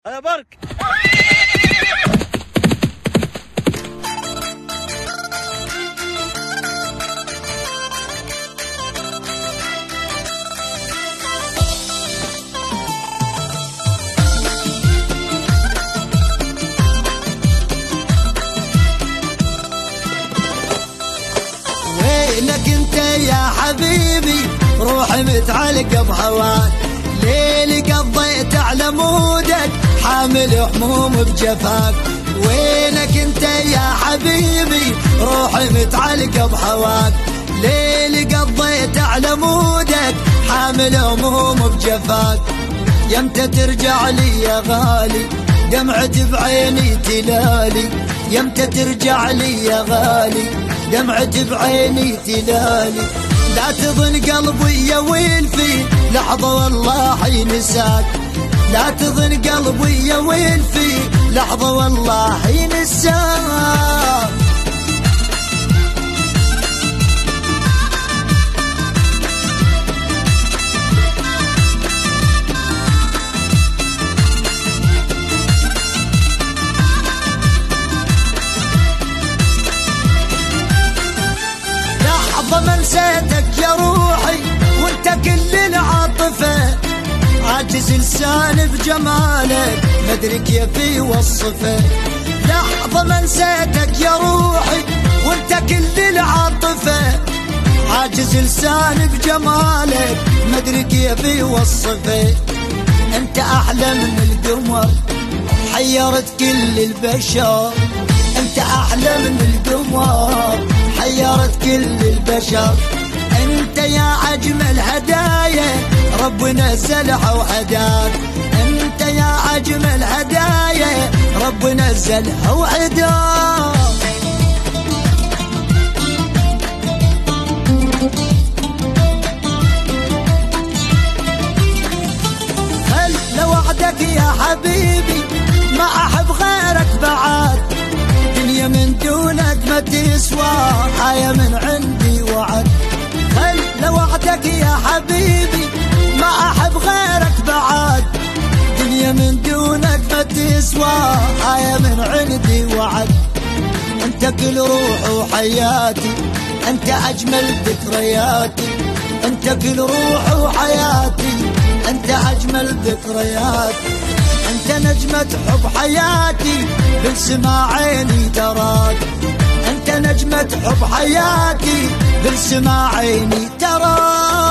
يا برك. وينك انت يا حبيبي روحي متعلقة بهواك، ليلي قضيت على مودك حامل هموم بجفاك. وينك انت يا حبيبي روحي متعلقة بهواك، ليلي قضيت على مودك حامل هموم بجفاك. يمتى ترجع لي يا غالي دمعتي بعيني تلالي، يمتى ترجع لي يا غالي دمعتي بعيني تلالي. لا تظن قلبي يا ويل في لحظة والله حينساك، لا تظن قلبي يا ويل في لحظة والله حينساك. لحظة ما نسيتك يا روحي وانت كل العاطفة، عاجز لساني بجمالك مدري كيف يوصفه. لحظة ما نسيتك يا روحي وانت كل العاطفة، عاجز لساني بجمالك مدري كيف يوصفه. انت احلى من القمر حيرت كل البشر، انت احلى من القمر حيرت كل البشر. انت يا اجمل هدايا ربنا نزلها وهداك، انت يا اجمل هدايا ربنا نزلها وهداك. هل لو وعدك يا حبيبي ما احب غيرك بعد، دنيا من دونك ما تسوى حياة من عندي وعد. خل لو وعدك يا حبيبي ما احب غيرك بعد، دنيا من دونك ما تسوى حياة من عندي وعد. انت كل روح وحياتي، انت اجمل ذكرياتي، انت كل روح وحياتي، انت اجمل ذكرياتي. انت نجمة حب حياتي بالسما عيني تراك، انت نجمة حب حياتي بالسما عيني تراك.